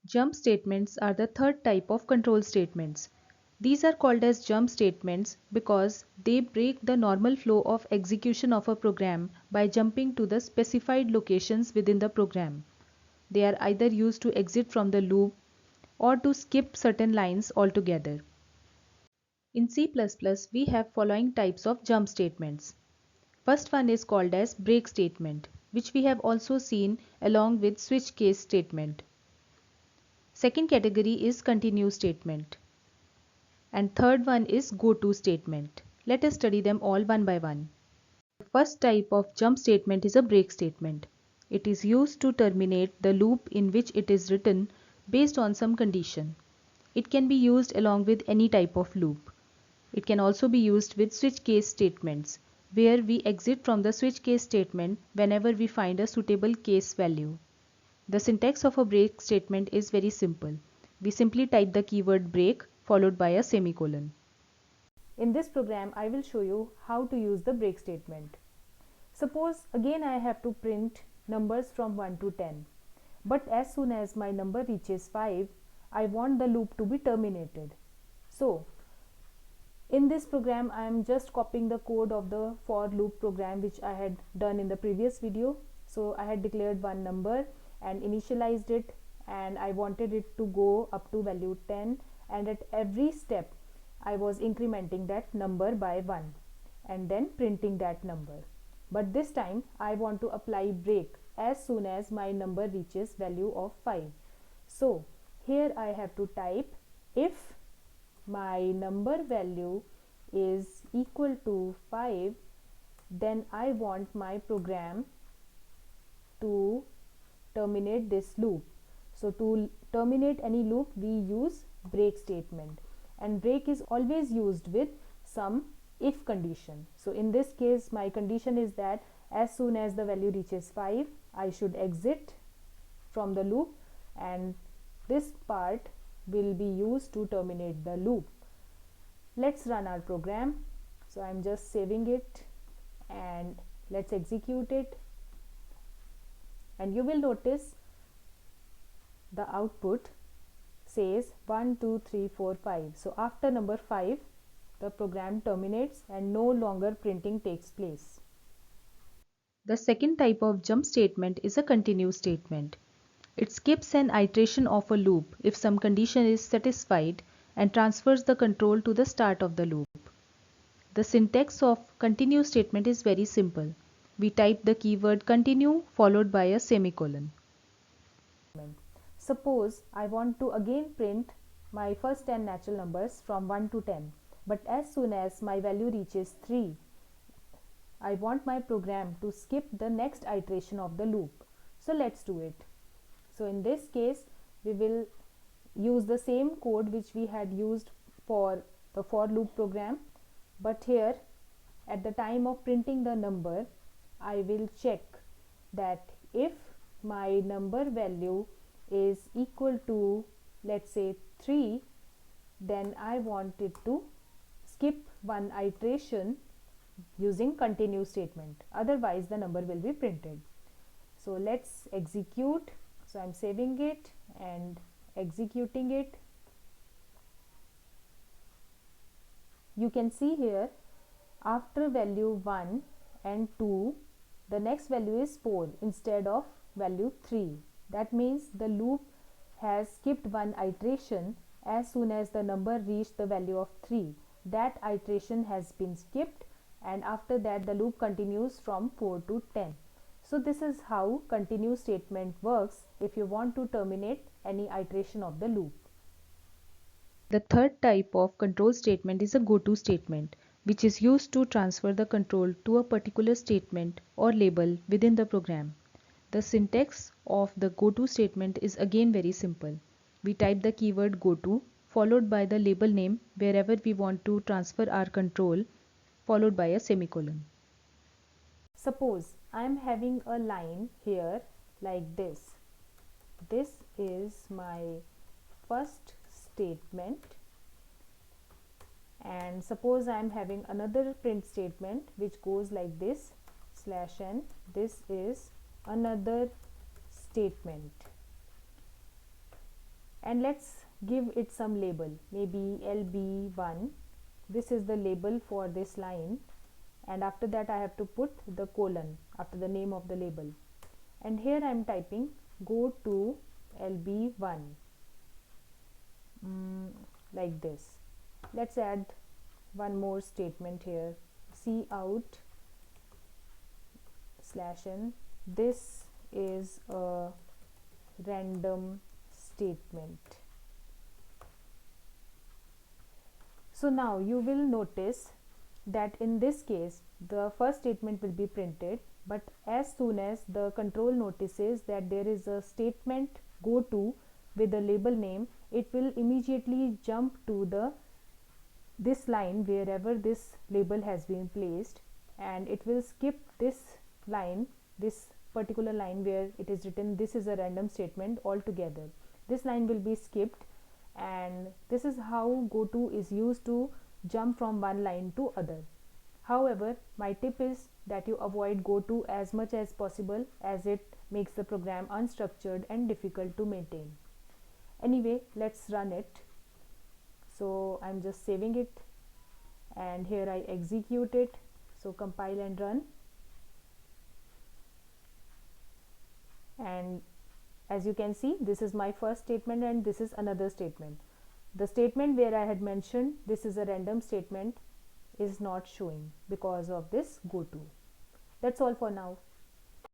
Jump statements are the third type of control statements. These are called as jump statements because they break the normal flow of execution of a program by jumping to the specified locations within the program. They are either used to exit from the loop or to skip certain lines altogether. In C++, we have following types of jump statements. First one is called as break statement, which we have also seen along with switch case statement. Second category is continue statement. And third one is goto statement. Let us study them all one by one. The first type of jump statement is a break statement. It is used to terminate the loop in which it is written based on some condition. It can be used along with any type of loop. It can also be used with switch case statements, where we exit from the switch case statement whenever we find a suitable case value. The syntax of a break statement is very simple. We simply type the keyword break followed by a semicolon. In this program, I will show you how to use the break statement. Suppose again I have to print numbers from 1 to 10. But as soon as my number reaches 5, I want the loop to be terminated. So, in this program, I am just copying the code of the for loop program which I had done in the previous video. So, I had declared one number and initialized it, and I wanted it to go up to value 10, and at every step I was incrementing that number by 1 and then printing that number. But this time I want to apply break as soon as my number reaches value of 5. So here I have to type if my number value is equal to 5, then I want my program to terminate this loop. So to terminate any loop, we use break statement, and break is always used with some if condition. So in this case, my condition is that as soon as the value reaches 5, I should exit from the loop, and this part will be used to terminate the loop. Let's run our program. So I'm just saving it and let's execute it. And you will notice the output says 1, 2, 3, 4, 5. So after number 5, the program terminates and no longer printing takes place. The second type of jump statement is a continue statement. It skips an iteration of a loop if some condition is satisfied and transfers the control to the start of the loop. The syntax of continue statement is very simple. We type the keyword continue followed by a semicolon. Suppose I want to again print my first 10 natural numbers from 1 to 10, but as soon as my value reaches 3, I want my program to skip the next iteration of the loop. So let's do it. So in this case, we will use the same code which we had used for the for loop program, but here at the time of printing the number, I will check that if my number value is equal to, let's say, 3, then I want it to skip one iteration using continue statement. Otherwise, the number will be printed. So let's execute. So I'm saving it and executing it. You can see here after value 1 and 2, the next value is 4 instead of value 3. That means the loop has skipped one iteration as soon as the number reached the value of 3. That iteration has been skipped, and after that the loop continues from 4 to 10. So this is how continue statement works if you want to terminate any iteration of the loop. The third type of control statement is a goto statement, which is used to transfer the control to a particular statement or label within the program. The syntax of the goto statement is again very simple. We type the keyword goto followed by the label name wherever we want to transfer our control, followed by a semicolon. Suppose I am having a line here like this. This is my first statement, and suppose I am having another print statement which goes like this /n. This is another statement. and let's give it some label, maybe LB1. This is the label for this line, and after that I have to put the colon after the name of the label, and here I am typing go to LB1, like this. Let's add one more statement here, cout /n. This is a random statement. So now you will notice that in this case the first statement will be printed, but as soon as the control notices that there is a statement go to with the label name, it will immediately jump to this line wherever this label has been placed, and it will skip this line, this particular line where it is written this is a random statement altogether. This line will be skipped, and this is how goto is used to jump from one line to other. However, my tip is that you avoid goto as much as possible, as it makes the program unstructured and difficult to maintain. Anyway, let's run it. So I'm just saving it, and here I execute it. So compile and run, and as you can see, this is my first statement and this is another statement. The statement where I had mentioned this is a random statement is not showing because of this goto. That's all for now.